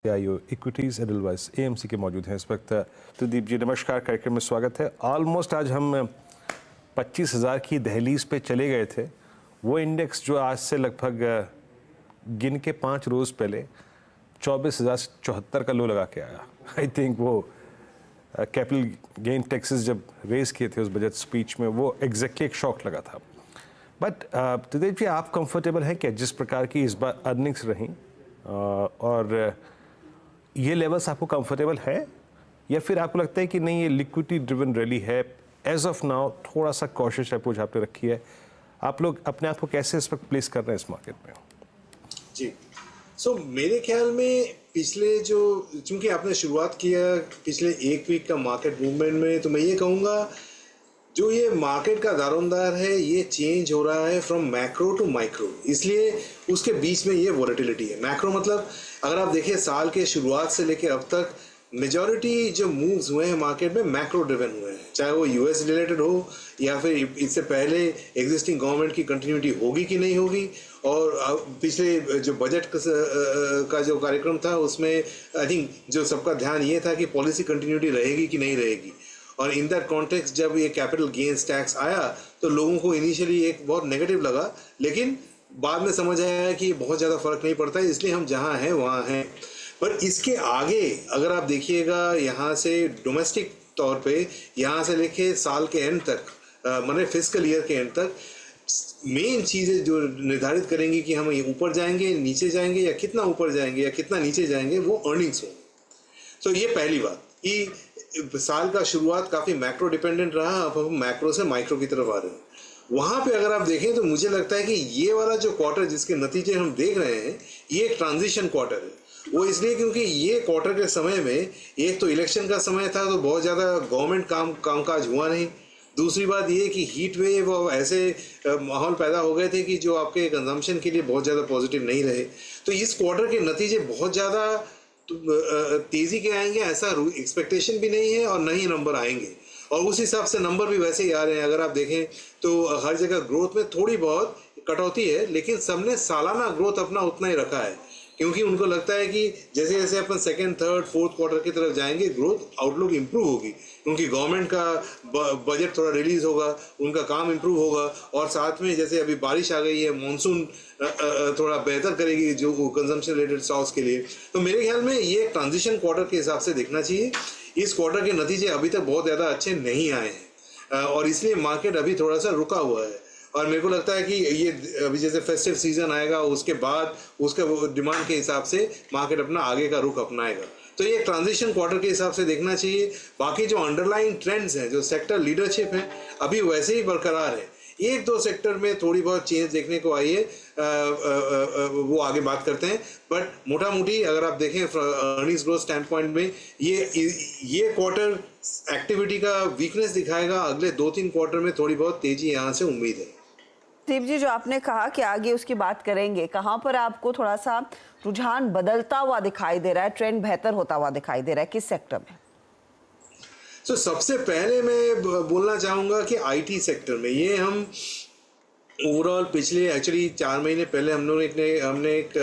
IO equities advice AMC के मौजूद हैं इस वक्त। तो दीप जी नमस्कार, कार्यक्रम में स्वागत है। ऑलमोस्ट आज हम 25,000 की दहलीज पे चले गए थे। वो इंडेक्स जो आज से लगभग गिन के 5 रोज़ पहले 24,074 का लो लगा के आया। आई थिंक वो कैपिटल गेन टैक्सेस जब रेज किए थे उस बजट स्पीच में, वो एग्जैक्टली एक शॉक लगा था। बट तो दीप जी, आप कंफर्टेबल हैं क्या जिस प्रकार की इस बार अर्निंग्स रहीं, और ये लेवल्स आपको कंफर्टेबल है, या फिर आपको लगता है कि नहीं ये लिक्विडिटी ड्रिवन रैली है, एज ऑफ नाउ थोड़ा सा कॉशियस अप्रोच आपने रखी है? आप लोग अपने आप को कैसे इस वक्त प्लेस कर रहे हैं इस मार्केट में? जी, मेरे ख्याल में पिछले चूंकि आपने शुरुआत किया पिछले एक वीक का मार्केट मूवमेंट में, तो मैं ये कहूँगा जो ये मार्केट का दारोमदार है ये चेंज हो रहा है फ्रॉम मैक्रो टू माइक्रो, इसलिए उसके बीच में ये वॉलेटिलिटी है। मैक्रो मतलब अगर आप देखिए साल के शुरुआत से लेकर अब तक मेजॉरिटी जो मूव्स हुए हैं मार्केट में मैक्रो ड्रिवन हुए हैं, चाहे वो यूएस रिलेटेड हो या फिर इससे पहले एग्जिस्टिंग गवर्नमेंट की कंटिन्यूटी होगी कि नहीं होगी। और पिछले जो बजट का जो कार्यक्रम था उसमें आई थिंक जो सबका ध्यान ये था कि पॉलिसी कंटिन्यूटी रहेगी कि नहीं रहेगी। और इन दैट कॉन्टेक्स्ट जब ये कैपिटल गेन्स टैक्स आया तो लोगों को इनिशियली एक बहुत नेगेटिव लगा, लेकिन बाद में समझ आया कि बहुत ज़्यादा फर्क नहीं पड़ता है, इसलिए हम जहाँ हैं वहाँ हैं। पर इसके आगे अगर आप देखिएगा यहाँ से डोमेस्टिक तौर पे यहाँ से लेके साल के एंड तक, माने फिस्कल ईयर के एंड तक मेन चीज़ें जो निर्धारित करेंगी कि हम ऊपर जाएंगे, नीचे जाएंगे, या कितना ऊपर जाएंगे या कितना नीचे जाएंगे, वो अर्निंग्स होंगी। तो ये पहली बात कि साल का शुरुआत काफ़ी मैक्रो डिपेंडेंट रहा, अब हम मैक्रो से माइक्रो की तरफ आ रहे हैं। वहाँ पे अगर आप देखें तो मुझे लगता है कि ये वाला जो क्वार्टर जिसके नतीजे हम देख रहे हैं ये एक ट्रांजिशन क्वार्टर है। वो इसलिए क्योंकि ये क्वार्टर के समय में एक तो इलेक्शन का समय था तो बहुत ज़्यादा गवर्नमेंट कामकाज हुआ नहीं। दूसरी बात ये कि हीट वेव और ऐसे माहौल पैदा हो गए थे कि जो आपके कंजम्पशन के लिए बहुत ज़्यादा पॉजिटिव नहीं रहे। तो इस क्वार्टर के नतीजे बहुत ज़्यादा तेज़ी के आएंगे ऐसा एक्सपेक्टेशन भी नहीं है, और न ही नंबर आएंगे, और उस हिसाब से नंबर भी वैसे ही आ रहे हैं। अगर आप देखें तो हर जगह ग्रोथ में थोड़ी बहुत कटौती है, लेकिन सबने सालाना ग्रोथ अपना उतना ही रखा है, क्योंकि उनको लगता है कि जैसे जैसे अपन सेकंड, थर्ड, फोर्थ क्वार्टर की तरफ जाएंगे ग्रोथ आउटलुक इंप्रूव होगी, क्योंकि गवर्नमेंट का बजट थोड़ा रिलीज होगा, उनका काम इंप्रूव होगा, और साथ में जैसे अभी बारिश आ गई है, मानसून थोड़ा बेहतर करेगी जो कंजम्पशन रिलेटेड स्टॉक्स के लिए। तो मेरे ख्याल में ये ट्रांजिशन क्वार्टर के हिसाब से देखना चाहिए। इस क्वार्टर के नतीजे अभी तक बहुत ज़्यादा अच्छे नहीं आए हैं, और इसलिए मार्केट अभी थोड़ा सा रुका हुआ है। और मेरे को लगता है कि ये अभी जैसे फेस्टिव सीजन आएगा उसके बाद उसके डिमांड के हिसाब से मार्केट अपना आगे का रुख अपनाएगा। तो ये ट्रांजिशन क्वार्टर के हिसाब से देखना चाहिए। बाकी जो अंडरलाइंग ट्रेंड्स हैं, जो सेक्टर लीडरशिप है, अभी वैसे ही बरकरार है। एक दो सेक्टर में थोड़ी बहुत चेंज देखने को आई है, वो आगे बात करते हैं। बट मोटा मोटी अगर आप देखें अर्निंग्स ग्रोथ स्टैंड पॉइंट में ये क्वार्टर एक्टिविटी का वीकनेस दिखाएगा। अगले 2-3 क्वार्टर में थोड़ी बहुत तेजी यहाँ से उम्मीद है। दीप जी, जो आपने कहा कि आगे उसकी बात करेंगे, कहाँ पर आपको थोड़ा सा रुझान बदलता हुआ दिखाई दे रहा है, ट्रेंड बेहतर होता हुआ दिखाई दे रहा है, किस सेक्टर में? सबसे पहले मैं बोलना चाहूँगा कि आईटी सेक्टर में ये हम ओवरऑल पिछले एक्चुअली 4 महीने पहले हमने एक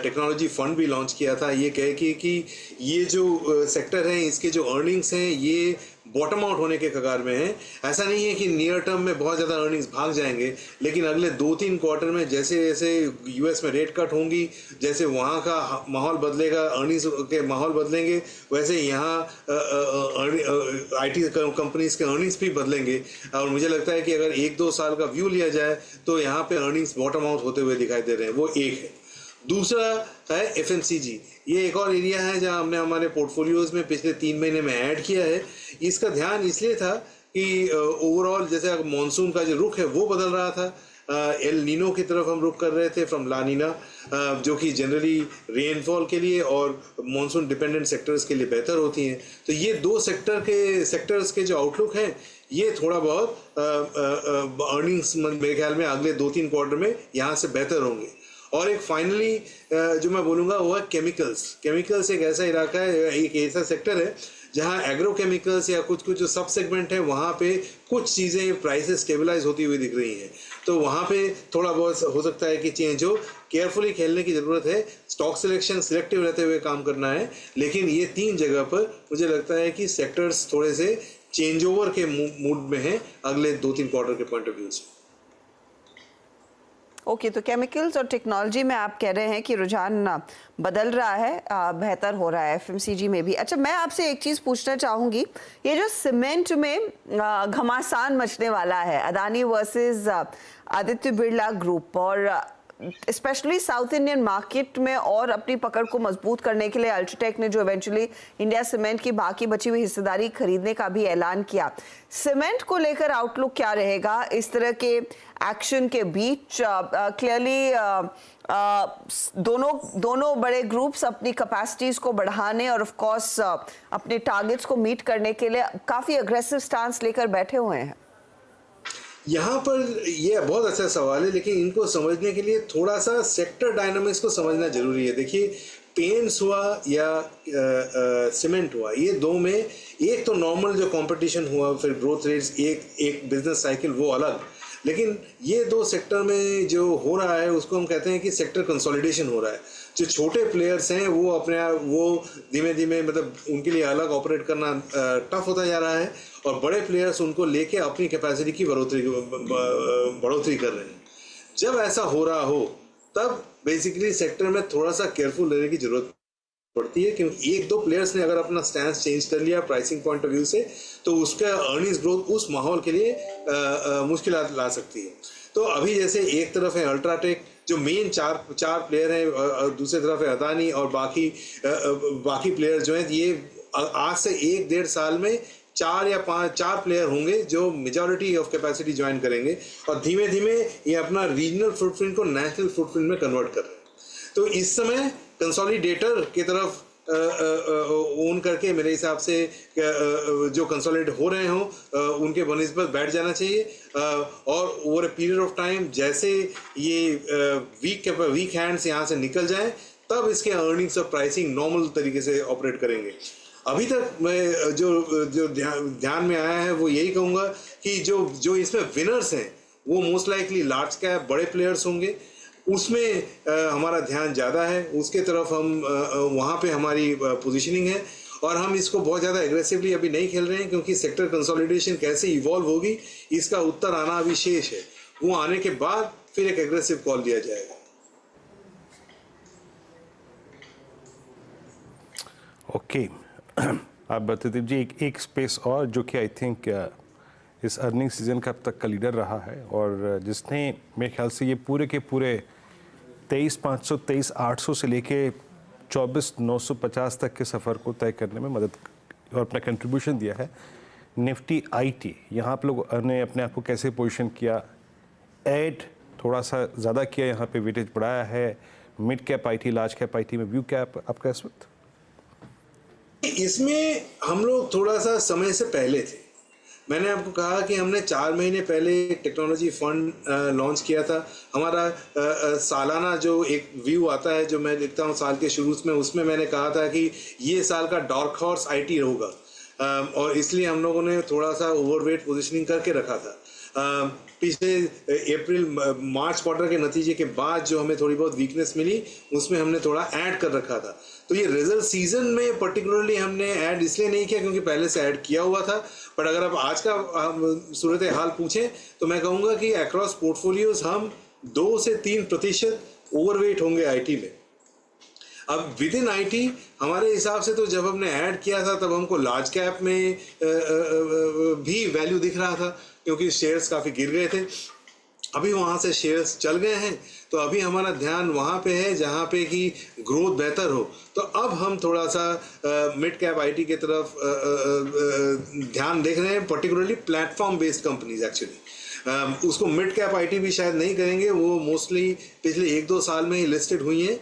टेक्नोलॉजी फंड भी लॉन्च किया था, ये कह के कि ये जो सेक्टर है इसके जो अर्निंग्स हैं ये बॉटम आउट होने के कगार में है। ऐसा नहीं है कि नियर टर्म में बहुत ज़्यादा अर्निंग्स भाग जाएंगे, लेकिन अगले 2-3 क्वार्टर में जैसे जैसे यूएस में रेट कट होंगी, जैसे वहाँ का माहौल बदलेगा, अर्निंग्स के माहौल बदलेंगे, वैसे यहाँ आईटी कंपनीज के अर्निंग्स भी बदलेंगे। और मुझे लगता है कि अगर 1-2 साल का व्यू लिया जाए तो यहाँ पे अर्निंग्स बॉटम आउट होते हुए दिखाई दे रहे हैं। वो एक है। दूसरा है एफएमसीजी। ये एक और एरिया है जहां हमने हमारे पोर्टफोलियोज में पिछले 3 महीने में ऐड किया है। इसका ध्यान इसलिए था कि ओवरऑल जैसे मॉनसून का जो रुख है वो बदल रहा था। एल नीनो की तरफ हम रुख कर रहे थे फ्रॉम ला नीना, जो कि जनरली रेनफॉल के लिए और मॉनसून डिपेंडेंट सेक्टर्स के लिए बेहतर होती हैं। तो ये 2 सेक्टर्स के जो आउटलुक हैं ये थोड़ा बहुत अर्निंग्स मेरे ख्याल में अगले 2-3 क्वार्टर में यहाँ से बेहतर होंगे। और एक फाइनली जो मैं बोलूँगा वो है केमिकल्स एक ऐसा इलाका है, एक ऐसा सेक्टर है जहाँ एग्रोकेमिकल्स या कुछ जो सब सेगमेंट है वहाँ पे कुछ चीज़ें प्राइसेस स्टेबलाइज होती हुई दिख रही हैं। तो वहाँ पे थोड़ा बहुत हो सकता है कि चेंज हो। केयरफुली खेलने की जरूरत है, स्टॉक सिलेक्शन सिलेक्टिव रहते हुए काम करना है, लेकिन ये 3 जगह पर मुझे लगता है कि सेक्टर्स थोड़े से चेंज ओवर के मूड में हैं अगले 2-3 क्वार्टर के पॉइंट ऑफ व्यू से। ओके, तो केमिकल्स और टेक्नोलॉजी में आप कह रहे हैं कि रुझान बदल रहा है, बेहतर हो रहा है, एफएमसीजी में भी। अच्छा, मैं आपसे एक चीज़ पूछना चाहूँगी, ये जो सीमेंट में घमासान मचने वाला है, अदानी वर्सेस आदित्य बिरला ग्रुप, और स्पेशली साउथ इंडियन मार्केट में और अपनी पकड़ को मजबूत करने के लिए अल्ट्राटेक ने जो इवेंचुअली इंडिया सीमेंट की बाकी बची हुई हिस्सेदारी खरीदने का भी ऐलान किया, सीमेंट को लेकर आउटलुक क्या रहेगा इस तरह के एक्शन के बीच? क्लियरली दोनों बड़े ग्रुप्स अपनी कैपेसिटीज को बढ़ाने और ऑफ कोर्स अपने टारगेट्स को मीट करने के लिए काफी अग्रेसिव स्टांस लेकर बैठे हुए हैं। यहाँ पर यह बहुत अच्छा सवाल है, लेकिन इनको समझने के लिए थोड़ा सा सेक्टर डायनामिक्स को समझना जरूरी है। देखिए, पेंट्स हुआ या सीमेंट हुआ, ये दो में एक तो नॉर्मल जो कंपटीशन हुआ, फिर ग्रोथ रेट्स, एक बिजनेस साइकिल वो अलग, लेकिन ये दो सेक्टर में जो हो रहा है उसको हम कहते हैं कि सेक्टर कंसोलिडेशन हो रहा है। जो छोटे प्लेयर्स हैं वो अपने आप वो धीमे धीमे मतलब उनके लिए अलग ऑपरेट करना टफ होता जा रहा है, और बड़े प्लेयर्स उनको लेके अपनी कैपेसिटी की बढ़ोतरी कर रहे हैं। जब ऐसा हो रहा हो तब बेसिकली सेक्टर में थोड़ा सा केयरफुल रहने की जरूरत पड़ती है, क्योंकि एक दो प्लेयर्स ने अगर अपना स्टैंस चेंज कर लिया प्राइसिंग पॉइंट ऑफ व्यू से, तो उसका अर्निंग्स ग्रोथ उस माहौल के लिए मुश्किलात ला सकती है। तो अभी जैसे एक तरफ है अल्ट्राटेक जो मेन चार प्लेयर हैं, और दूसरी तरफ है अदानी, और बाकी प्लेयर जो हैं ये आज से 1-1.5 साल में 4 प्लेयर होंगे जो मेजॉरिटी ऑफ कैपेसिटी ज्वाइन करेंगे, और धीमे धीमे ये अपना रीजनल फुटप्रिंट को नेशनल फुटप्रिंट में कन्वर्ट कर रहे हैं। तो इस समय कंसोलिडेटर की तरफ ओन करके मेरे हिसाब से जो कंसोलिडेट हो रहे हों उनके बनिस्बत बैठ जाना चाहिए, और over a period of time जैसे ये वीक हैंड्स यहाँ से निकल जाएं तब इसके अर्निंग्स और प्राइसिंग नॉर्मल तरीके से ऑपरेट करेंगे। अभी तक मैं जो ध्यान में आया है वो यही कहूँगा कि जो इसमें विनर्स हैं वो मोस्ट लाइकली लार्ज कैप बड़े प्लेयर्स होंगे, उसमें हमारा ध्यान ज़्यादा है, उसके तरफ हम वहाँ पे हमारी पोजीशनिंग है, और हम इसको बहुत ज़्यादा एग्रेसिवली अभी नहीं खेल रहे हैं, क्योंकि सेक्टर कंसोलिडेशन कैसे इवॉल्व होगी इसका उत्तर आना अभी शेष है। वो आने के बाद फिर एक एग्रेसिव कॉल दिया जाएगा। ओके, आप बताते जी एक स्पेस और जो कि आई थिंक इस अर्निंग सीजन का अब तक का लीडर रहा है, और जिसने मेरे ख्याल से ये पूरे के पूरे 23,500 23,800 से लेके 24,950 तक के सफ़र को तय करने में मदद और अपना कंट्रीब्यूशन दिया है, निफ्टी आईटी। यहाँ आप लोग ने अपने आप को कैसे पोजीशन किया? ऐड थोड़ा सा ज़्यादा किया, यहाँ पे वेटेज बढ़ाया है, mid cap IT, large cap IT में व्यू क्या आपका इस वक्त? इसमें हम लोग थोड़ा सा समय से पहले थे। मैंने आपको कहा कि हमने 4 महीने पहले टेक्नोलॉजी फंड लॉन्च किया था। हमारा सालाना जो एक व्यू आता है जो मैं लिखता हूँ साल के शुरू में, उसमें मैंने कहा था कि ये साल का डार्क हॉर्स आईटी होगा, और इसलिए हम लोगों ने थोड़ा सा ओवरवेट पोजीशनिंग करके रखा था। पिछले अप्रैल मार्च क्वार्टर के नतीजे के बाद जो हमें थोड़ी बहुत वीकनेस मिली उसमें हमने थोड़ा ऐड कर रखा था। तो ये रिजल्ट सीजन में पर्टिकुलरली हमने ऐड इसलिए नहीं किया क्योंकि पहले से ऐड किया हुआ था, पर अगर आप आज का सूरत हाल पूछें तो मैं कहूँगा कि अक्रॉस पोर्टफोलियोज हम 2 से 3% ओवरवेट होंगे आईटी में। अब विद इन आईटी हमारे हिसाब से तो जब हमने ऐड किया था तब हमको लार्ज कैप में भी वैल्यू दिख रहा था, क्योंकि शेयर्स काफ़ी गिर गए थे। अभी वहाँ से शेयर्स चल गए हैं, तो अभी हमारा ध्यान वहाँ पे है जहाँ पे कि ग्रोथ बेहतर हो। तो अब हम थोड़ा सा मिड कैप आईटी की तरफ ध्यान देख रहे हैं, particularly platform based companies. Actually उसको मिड कैप आईटी भी शायद नहीं करेंगे, वो मोस्टली पिछले 1-2 साल में ही लिस्टेड हुई हैं,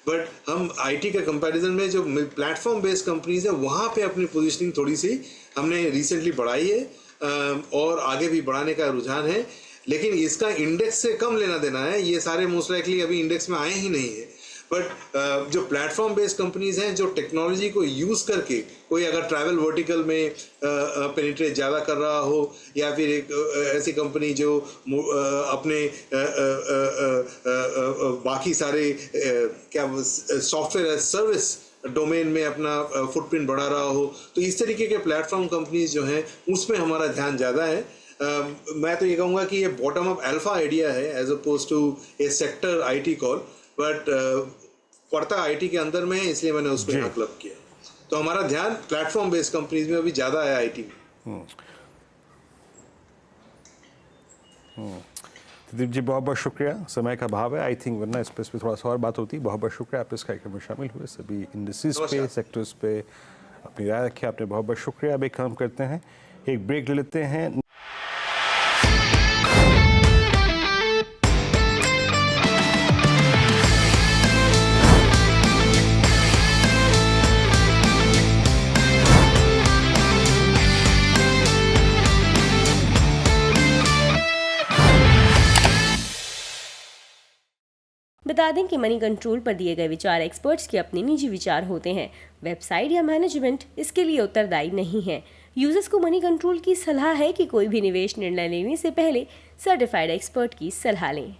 बट हम आईटी के कंपैरिजन में जो प्लेटफॉर्म बेस्ड कंपनीज है वहाँ पे अपनी पोजीशनिंग थोड़ी सी हमने रिसेंटली बढ़ाई है, और आगे भी बढ़ाने का रुझान है। लेकिन इसका इंडेक्स से कम लेना देना है, ये सारे मोस्ट लाइकली अभी इंडेक्स में आए ही नहीं है, बट जो प्लेटफॉर्म बेस्ड कंपनीज हैं जो टेक्नोलॉजी को यूज़ करके कोई अगर ट्रैवल वर्टिकल में पेनिट्रेट ज़्यादा कर रहा हो या फिर एक ऐसी कंपनी जो अपने बाकी सारे क्या सॉफ्टवेयर सर्विस डोमेन में अपना फुटप्रिंट बढ़ा रहा हो, तो इस तरीके के प्लेटफॉर्म कंपनीज जो हैं उसमें हमारा ध्यान ज़्यादा है। मैं तो ये कहूँगा कि ये बॉटम अप अल्फा आइडिया है as oppose to a sector IT call, but पड़ता आईटी के अंदर में है, इसलिए मैंने उस पर यहाँ क्लब किया। तो हमारा ध्यान प्लेटफॉर्म बेस्ड कंपनीज में अभी ज़्यादा है आईटी में। प्रदीप जी बहुत बहुत शुक्रिया, समय का अभाव है आई थिंक, वरना इस पर थोड़ा सा और बात होती। बहुत बहुत शुक्रिया आप इस कार्यक्रम में शामिल हुए, सभी इंडस्ट्रीज पे सेक्टर्स पे अपनी राय रखी आपने, बहुत बहुत शुक्रिया। अब एक काम करते हैं, एक ब्रेक ले लेते हैं। बता दें कि मनी कंट्रोल पर दिए गए विचार एक्सपर्ट्स के अपने निजी विचार होते हैं। वेबसाइट या मैनेजमेंट इसके लिए उत्तरदायी नहीं है। यूजर्स को मनी कंट्रोल की सलाह है कि कोई भी निवेश निर्णय लेने से पहले सर्टिफाइड एक्सपर्ट की सलाह लें।